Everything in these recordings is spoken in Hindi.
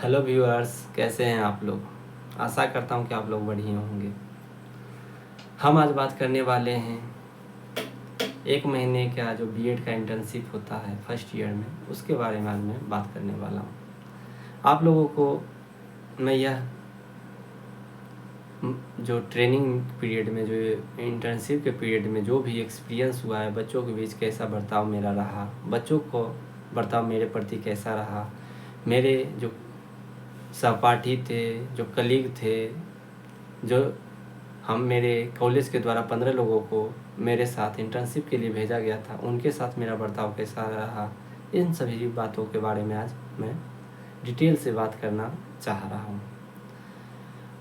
हेलो व्यूअर्स, कैसे हैं आप लोग। आशा करता हूं कि आप लोग बढ़िया होंगे। हम आज बात करने वाले हैं 1 महीने का जो बीएड का इंटर्नशिप होता है फर्स्ट ईयर में, उसके बारे में आज मैं बात करने वाला हूं। आप लोगों को मैं यह जो ट्रेनिंग पीरियड में, जो इंटर्नशिप के पीरियड में जो भी एक्सपीरियंस हुआ है, बच्चों के बीच कैसा बर्ताव मेरा रहा, बच्चों को बर्ताव मेरे प्रति कैसा रहा, मेरे जो सहपाठी थे, जो कलीग थे, जो मेरे कॉलेज के द्वारा 15 लोगों को मेरे साथ इंटर्नशिप के लिए भेजा गया था, उनके साथ मेरा बर्ताव कैसा रहा, इन सभी बातों के बारे में आज मैं डिटेल से बात करना चाह रहा हूँ।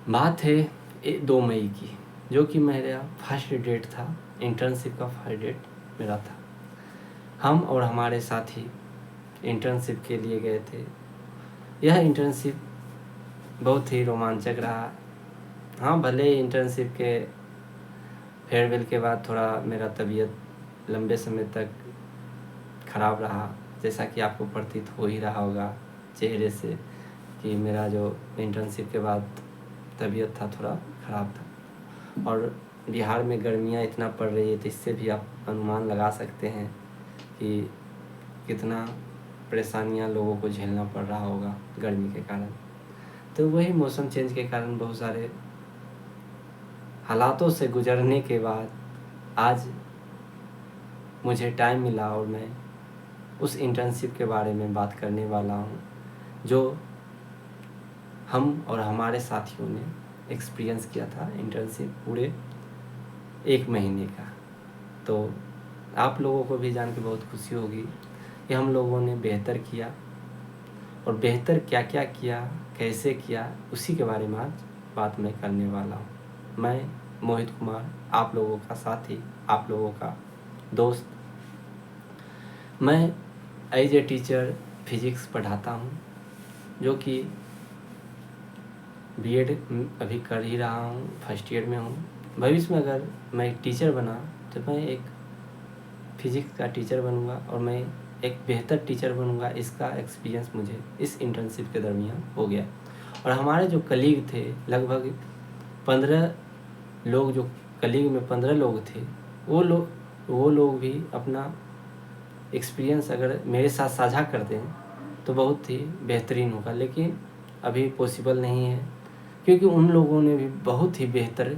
बात है 2 मई की, जो कि मेरा फर्स्ट डेट था, इंटर्नशिप का फर्स्ट डेट मेरा था। हम और हमारे साथी इंटर्नशिप के लिए गए थे। यह इंटर्नशिप बहुत ही रोमांचक रहा। हाँ, भले ही इंटर्नशिप के फेयरवेल के बाद थोड़ा मेरा तबीयत लंबे समय तक ख़राब रहा, जैसा कि आपको प्रतीत हो ही रहा होगा चेहरे से कि मेरा जो इंटर्नशिप के बाद तबीयत था थोड़ा ख़राब था। और बिहार में गर्मियाँ इतना पड़ रही है, तो इससे भी आप अनुमान लगा सकते हैं कि कितना परेशानियाँ लोगों को झेलना पड़ रहा होगा गर्मी के कारण। तो वही मौसम चेंज के कारण बहुत सारे हालातों से गुजरने के बाद आज मुझे टाइम मिला और मैं उस इंटर्नशिप के बारे में बात करने वाला हूँ, जो हम और हमारे साथियों ने एक्सपीरियंस किया था इंटर्नशिप पूरे 1 महीने का। तो आप लोगों को भी जान के बहुत खुशी होगी कि हम लोगों ने बेहतर किया, और बेहतर क्या क्या किया, कैसे किया, उसी के बारे में आज बात मैं करने वाला हूँ। मैं मोहित कुमार, आप लोगों का साथी, आप लोगों का दोस्त। मैं एज ए टीचर फिजिक्स पढ़ाता हूँ, जो कि बीएड अभी कर ही रहा हूँ, फर्स्ट ईयर में हूँ। भविष्य में अगर मैं टीचर बना तो मैं एक फिजिक्स का टीचर बनूँगा और मैं एक बेहतर टीचर बनूँगा। इसका एक्सपीरियंस मुझे इस इंटर्नशिप के दरमियान हो गया। और हमारे जो कलीग थे, लगभग 15 लोग, जो कलीग में 15 लोग थे, वो लोग भी अपना एक्सपीरियंस अगर मेरे साथ साझा करते हैं तो बहुत ही बेहतरीन होगा। लेकिन अभी पॉसिबल नहीं है, क्योंकि उन लोगों ने भी बहुत ही बेहतर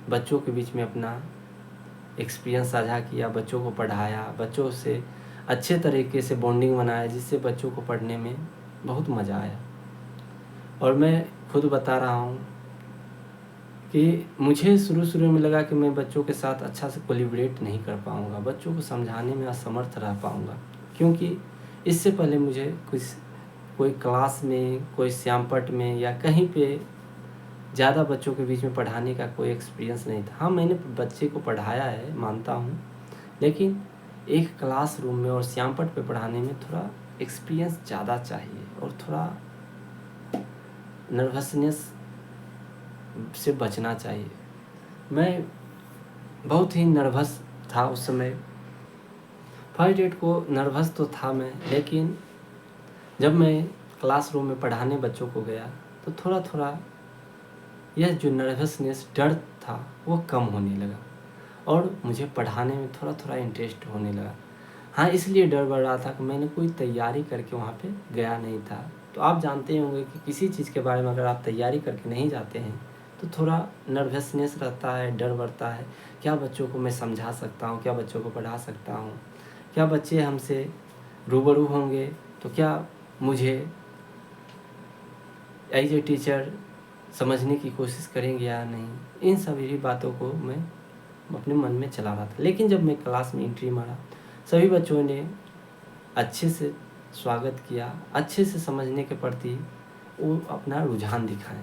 बच्चों के बीच में अपना एक्सपीरियंस साझा किया, बच्चों को पढ़ाया, बच्चों से अच्छे तरीके से बॉन्डिंग बनाया, जिससे बच्चों को पढ़ने में बहुत मज़ा आया। और मैं खुद बता रहा हूँ कि मुझे शुरू में लगा कि मैं बच्चों के साथ अच्छा से कोलिब्रेट नहीं कर पाऊँगा, बच्चों को समझाने में असमर्थ रह पाऊँगा, क्योंकि इससे पहले मुझे कोई क्लास में, कोई श्यामपट्ट में या कहीं पे ज़्यादा बच्चों के बीच में पढ़ाने का कोई एक्सपीरियंस नहीं था। हाँ, मैंने बच्चे को पढ़ाया है, मानता हूँ, लेकिन एक क्लासरूम में और श्यामपट्ट पे पढ़ाने में थोड़ा एक्सपीरियंस ज़्यादा चाहिए, और थोड़ा नर्वसनेस से बचना चाहिए। मैं बहुत ही नर्वस था उस समय। फर्स्ट डेट को नर्वस तो था मैं, लेकिन जब मैं क्लासरूम में पढ़ाने बच्चों को गया तो थोड़ा थोड़ा यह जो नर्वसनेस, डर था, वो कम होने लगा और मुझे पढ़ाने में थोड़ा थोड़ा इंटरेस्ट होने लगा। हाँ, इसलिए डर बढ़ रहा था कि मैंने कोई तैयारी करके वहाँ पे गया नहीं था। तो आप जानते होंगे कि किसी चीज़ के बारे में अगर आप तैयारी करके नहीं जाते हैं तो थोड़ा नर्वसनेस रहता है, डर बढ़ता है। क्या बच्चों को मैं समझा सकता हूँ, क्या बच्चों को पढ़ा सकता हूँ, क्या बच्चे हमसे रूबरू होंगे, तो क्या मुझे एज ए टीचर समझने की कोशिश करेंगे या नहीं। इन सभी बातों को मैं अपने मन में चला रहा था। लेकिन जब मैं क्लास में एंट्री मारा, सभी बच्चों ने अच्छे से स्वागत किया, अच्छे से समझने के प्रति वो अपना रुझान दिखाएं।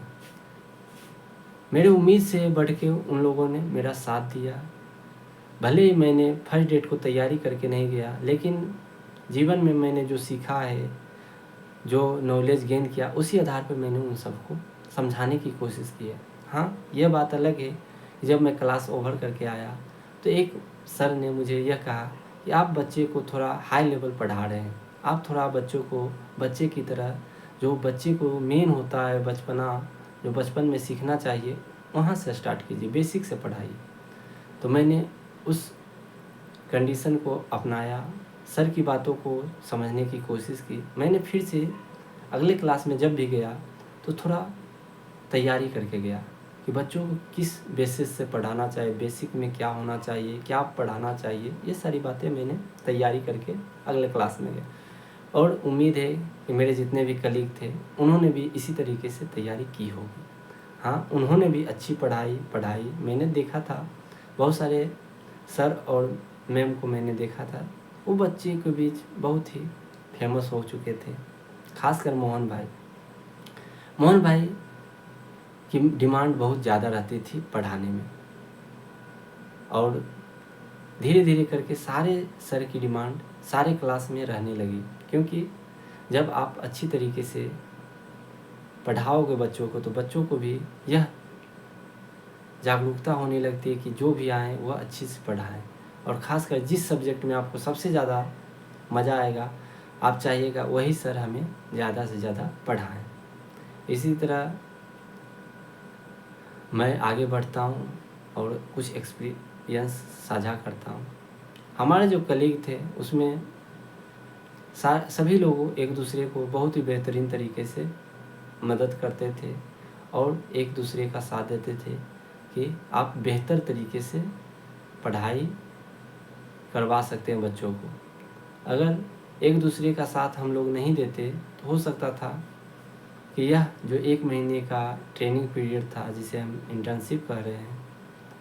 मेरी उम्मीद से बढ़ के उन लोगों ने मेरा साथ दिया। भले ही मैंने फर्स्ट डेट को तैयारी करके नहीं गया, लेकिन जीवन में मैंने जो सीखा है, जो नॉलेज गेन किया, उसी आधार पर मैंने उन सबको समझाने की कोशिश की है। हाँ, यह बात अलग है, जब मैं क्लास ओवर करके आया तो एक सर ने मुझे यह कहा कि आप बच्चे को थोड़ा हाई लेवल पढ़ा रहे हैं, आप थोड़ा बच्चों को बच्चे की तरह जो बच्चे को मेन होता है बचपना, जो बचपन में सीखना चाहिए, वहाँ से स्टार्ट कीजिए, बेसिक से पढ़ाइए। तो मैंने उस कंडीशन को अपनाया, सर की बातों को समझने की कोशिश की। मैंने फिर से अगले क्लास में जब भी गया तो थोड़ा तैयारी करके गया कि बच्चों को किस बेसिस से पढ़ाना चाहिए, बेसिक में क्या होना चाहिए, क्या पढ़ाना चाहिए, ये सारी बातें मैंने तैयारी करके अगले क्लास में गया। और उम्मीद है कि मेरे जितने भी कलीग थे उन्होंने भी इसी तरीके से तैयारी की होगी। हाँ, उन्होंने भी अच्छी पढ़ाई मैंने देखा था, बहुत सारे सर और मैम को मैंने देखा था, वो बच्चे के बीच बहुत ही फेमस हो चुके थे। खासकर मोहन भाई की डिमांड बहुत ज़्यादा रहती थी पढ़ाने में, और धीरे धीरे करके सारे सर की डिमांड सारे क्लास में रहने लगी। क्योंकि जब आप अच्छी तरीके से पढ़ाओगे बच्चों को तो बच्चों को भी यह जागरूकता होने लगती है कि जो भी आए वह अच्छे से पढ़ाएं, और ख़ासकर जिस सब्जेक्ट में आपको सबसे ज़्यादा मज़ा आएगा, आप चाहिएगा वही सर हमें ज़्यादा से ज़्यादा पढ़ाएं। इसी तरह मैं आगे बढ़ता हूँ और कुछ एक्सपीरियंस साझा करता हूँ। हमारे जो कलीग थे उसमें सभी लोग एक दूसरे को बहुत ही बेहतरीन तरीके से मदद करते थे और एक दूसरे का साथ देते थे कि आप बेहतर तरीके से पढ़ाई करवा सकते हैं बच्चों को। अगर एक दूसरे का साथ हम लोग नहीं देते तो हो सकता था कि यह जो 1 महीने का ट्रेनिंग पीरियड था जिसे हम इंटर्नशिप कह रहे हैं,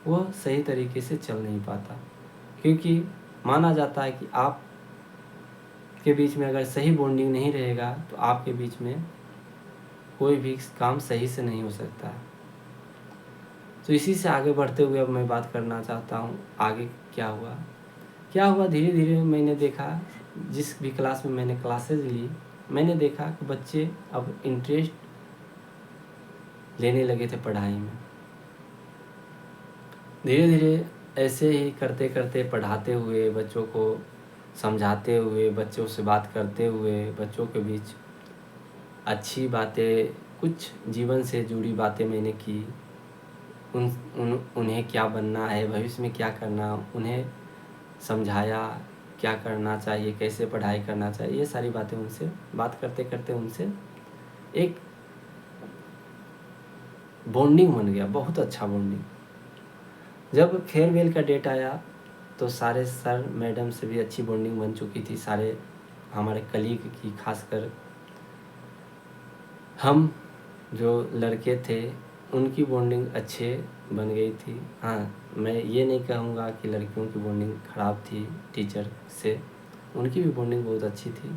वह सही तरीके से चल नहीं पाता। क्योंकि माना जाता है कि आप के बीच में अगर सही बॉन्डिंग नहीं रहेगा तो आपके बीच में कोई भी काम सही से नहीं हो सकता। तो इसी से आगे बढ़ते हुए अब मैं बात करना चाहता हूँ आगे क्या हुआ। धीरे धीरे मैंने देखा, जिस भी क्लास में मैंने क्लासेज ली, मैंने देखा कि बच्चे अब इंटरेस्ट लेने लगे थे पढ़ाई में। धीरे धीरे ऐसे ही करते करते पढ़ाते हुए, बच्चों को समझाते हुए, बच्चों से बात करते हुए, बच्चों के बीच अच्छी बातें, कुछ जीवन से जुड़ी बातें मैंने की। उन्हें क्या बनना है, भविष्य में क्या करना, उन्हें समझाया क्या करना चाहिए, कैसे पढ़ाई करना चाहिए, ये सारी बातें उनसे बात करते करते उनसे एक बॉन्डिंग बन गया, बहुत अच्छा बॉन्डिंग। जब फेयरवेल का डेट आया तो सारे सर मैडम से भी अच्छी बॉन्डिंग बन चुकी थी, सारे हमारे कलीग की, खासकर हम जो लड़के थे उनकी बॉन्डिंग अच्छे बन गई थी। हाँ, मैं ये नहीं कहूँगा कि लड़कियों की बॉन्डिंग ख़राब थी टीचर से, उनकी भी बॉन्डिंग बहुत अच्छी थी।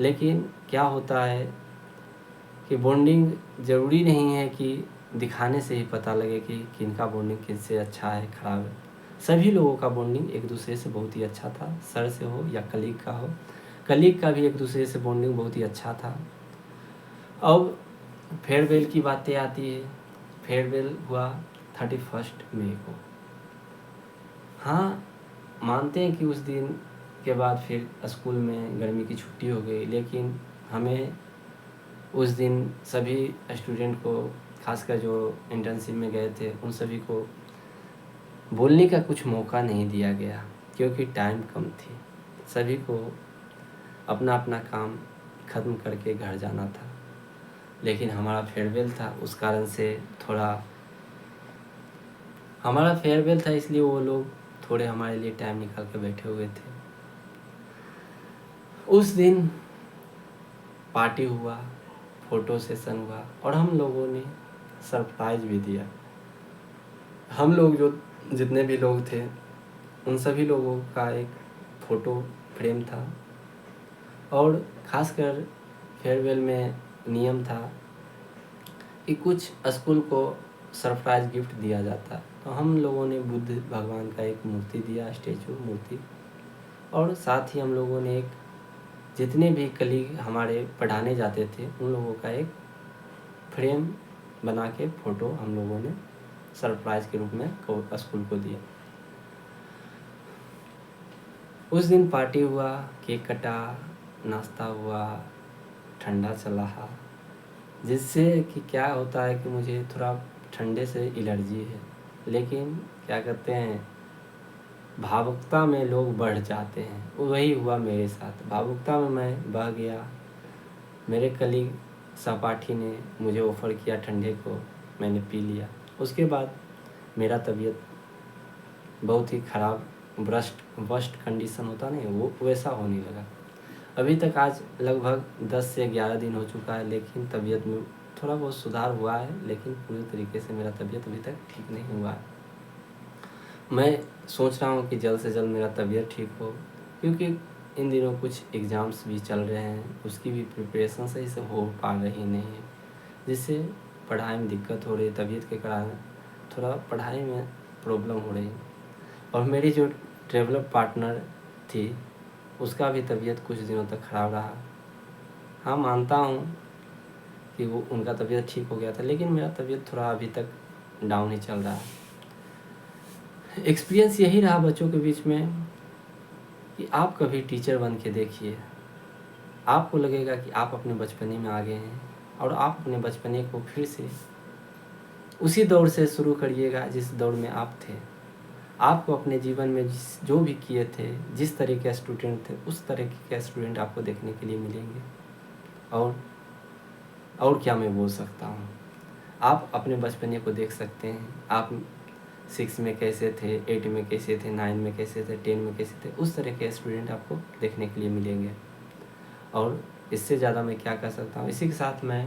लेकिन क्या होता है कि बॉन्डिंग ज़रूरी नहीं है कि दिखाने से ही पता लगे कि किनका बॉन्डिंग किससे अच्छा है, ख़राब है। सभी लोगों का बॉन्डिंग एक दूसरे से बहुत ही अच्छा था, सर से हो या कलीग का हो। कलीग का भी एक दूसरे से बॉन्डिंग बहुत ही अच्छा था। अब फेयरवेल की बातें आती है। फेयरवेल हुआ 31 मई को। हाँ, मानते हैं कि उस दिन के बाद फिर स्कूल में गर्मी की छुट्टी हो गई, लेकिन हमें उस दिन सभी स्टूडेंट को, खासकर जो इंटर्नशिप में गए थे, उन सभी को बोलने का कुछ मौका नहीं दिया गया क्योंकि टाइम कम थी। सभी को अपना अपना काम ख़त्म करके घर जाना था। लेकिन हमारा फेयरवेल था, उस कारण से हमारा फेयरवेल था, इसलिए वो लोग थोड़े हमारे लिए टाइम निकाल के बैठे हुए थे। उस दिन पार्टी हुआ, फ़ोटो सेशन हुआ और हम लोगों ने सरप्राइज़ भी दिया। हम लोग जो जितने भी लोग थे उन सभी लोगों का एक फ़ोटो फ्रेम था, और ख़ासकर फेयरवेल में नियम था कि कुछ स्कूल को सरप्राइज़ गिफ्ट दिया जाता। तो हम लोगों ने बुद्ध भगवान का एक मूर्ति दिया, स्टेचू मूर्ति, और साथ ही हम लोगों ने एक, जितने भी कलीग हमारे पढ़ाने जाते थे उन लोगों का एक फ्रेम बना के फ़ोटो हम लोगों ने सरप्राइज़ के रूप में स्कूल को दिया। उस दिन पार्टी हुआ, केक कटा, नाश्ता हुआ, ठंडा चल रहा, जिससे कि क्या होता है कि मुझे थोड़ा ठंडे से एलर्जी है। लेकिन क्या कहते हैं, भावुकता में लोग बढ़ जाते हैं, वही हुआ मेरे साथ। भावुकता में मैं बह गया। मेरे कलीग सहपाठी ने मुझे ऑफ़र किया ठंडे को, मैंने पी लिया। उसके बाद मेरा तबीयत बहुत ही ख़राब, वर्स्ट कंडीशन होता नहीं, वो वैसा होने लगा। अभी तक आज लगभग 10 से 11 दिन हो चुका है, लेकिन तबीयत में थोड़ा बहुत सुधार हुआ है, लेकिन पूरी तरीके से मेरा तबीयत अभी तक ठीक नहीं हुआ है। मैं सोच रहा हूँ कि जल्द से जल्द मेरा तबीयत ठीक हो, क्योंकि इन दिनों कुछ एग्ज़ाम्स भी चल रहे हैं, उसकी भी प्रिपरेशन सही से हो पा रही नहीं है, जिससे पढ़ाई में दिक्कत हो रही है। तबीयत के कारण थोड़ा पढ़ाई में प्रॉब्लम हो रही है। और मेरी जो ट्रैवलर पार्टनर थी, उसका भी तबीयत कुछ दिनों तक ख़राब रहा। हाँ, मानता हूँ कि वो उनका तबीयत ठीक हो गया था, लेकिन मेरा तबीयत थोड़ा अभी तक डाउन ही चल रहा है। एक्सपीरियंस यही रहा बच्चों के बीच में कि आप कभी टीचर बन के देखिए, आपको लगेगा कि आप अपने बचपने में आ गए हैं, और आप अपने बचपने को फिर से उसी दौर से शुरू करिएगा जिस दौर में आप थे। आपको अपने जीवन में जो भी किए थे, जिस तरह के स्टूडेंट थे, उस तरह के स्टूडेंट आपको देखने के लिए मिलेंगे। और क्या मैं बोल सकता हूँ। आप अपने बचपने को देख सकते हैं, आप 6 में कैसे थे, 8 में कैसे थे, 9 में कैसे थे, 10 में कैसे थे, उस तरह के स्टूडेंट आपको देखने के लिए मिलेंगे। और इससे ज़्यादा मैं क्या कर सकता हूँ। इसी के साथ मैं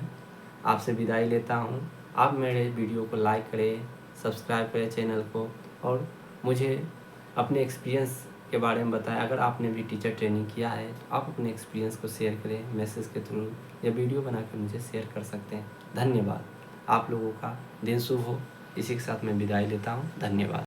आपसे विदाई लेता हूँ। आप मेरे वीडियो को लाइक करें, सब्सक्राइब करें चैनल को, और मुझे अपने एक्सपीरियंस के बारे में बताएं। अगर आपने भी टीचर ट्रेनिंग किया है तो आप अपने एक्सपीरियंस को शेयर करें, मैसेज के थ्रू या वीडियो बना कर मुझे शेयर कर सकते हैं। धन्यवाद। आप लोगों का दिन शुभ हो। इसी के साथ मैं विदाई लेता हूँ। धन्यवाद।